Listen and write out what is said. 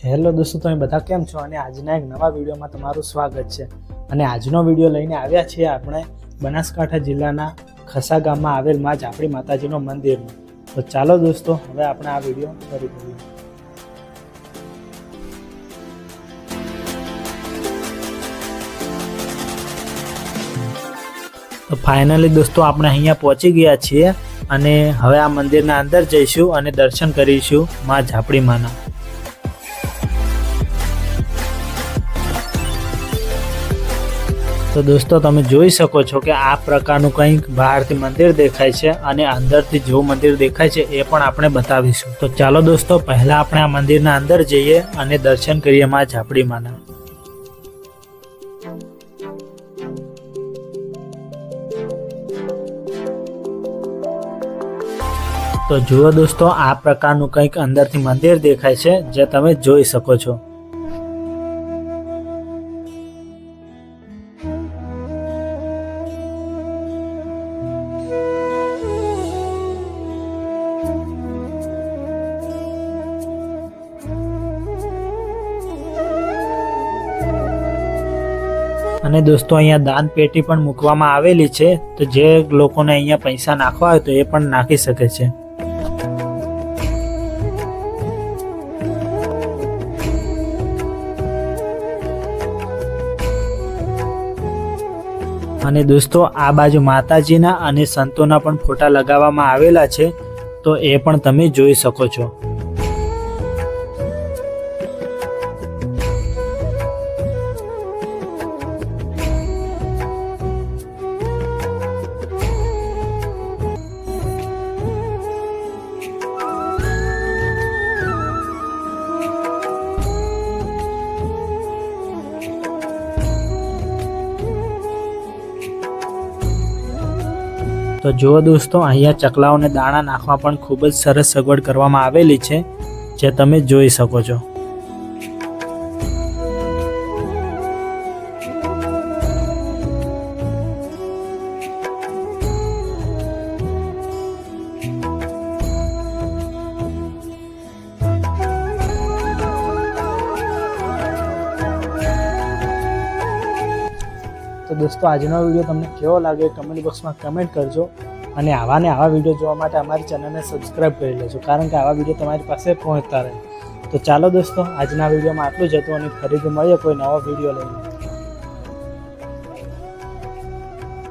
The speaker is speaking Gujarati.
હેલો દોસ્તો, તમે બધા કેમ છો? અને આજના એક નવા વિડીયોમાં તમારું સ્વાગત છે। અને આજનો વિડીયો લઈને આવ્યા છીએ આપણે બનાસકાંઠા જિલ્લાના ખસા ગામમાં આવેલ માં ઝાપડી માતાજીનો મંદિરનો। તો ચાલો દોસ્તો, હવે આપણે આ વિડીયો શરૂ કરીએ। તો ફાઇનલી દોસ્તો, આપણે અહીંયા પહોંચી ગયા છીએ અને હવે આ મંદિરના અંદર જઈશું અને દર્શન કરીશું માં ઝાપડી માના। तो दोस्तों, તમે જોઈ શકો છો કે આ પ્રકારનું કંઈક બહારથી મંદિર દેખાય છે અને અંદરથી જેવું મંદિર દેખાય છે એ પણ આપણે બતાવીશું। તો ચાલો દોસ્તો, પહેલા આપણે આ મંદિરના અંદર જઈએ અને દર્શન કરીએ માં ઝાપડી માના। તો જુઓ દોસ્તો, આ પ્રકારનું કંઈક અંદરથી મંદિર દેખાય છે જે તમે જોઈ શકો છો। અને દોસ્તો, અહીંયા દાન પેટી પણ મૂકવામાં આવેલી છે, તો જે લોકોને અહીંયા પૈસા નાખવા હોય તો એ પણ નાખી શકે છે। અને દોસ્તો, આ બાજુ માતાજીના અને સંતોના પણ ફોટા લગાવવામાં આવેલા છે, તો એ પણ તમે જોઈ શકો છો। તો જુઓ દોસ્તો, અહીંયા ચકલાઓને દાણા નાખવા પણ ખૂબ જ સરસ સગવડ કરવામાં આવેલી છે, જે તમે જોઈ શકો છો। તો દોસ્તો, આજનો વિડીયો તમને કેવો લાગે કમેન્ટ બોક્સમાં કમેન્ટ કરજો અને આવા વિડીયો જોવા માટે અમારી ચેનલને સબસ્ક્રાઈબ કરી લેજો, કારણ કે આવા વિડીયો તમારી પાસે પહોંચતા રહે। તો ચાલો દોસ્તો, આજના વિડીયોમાં આટલું જ હતું અને ફરીથી મળીએ કોઈ નવો વિડીયો લઈને।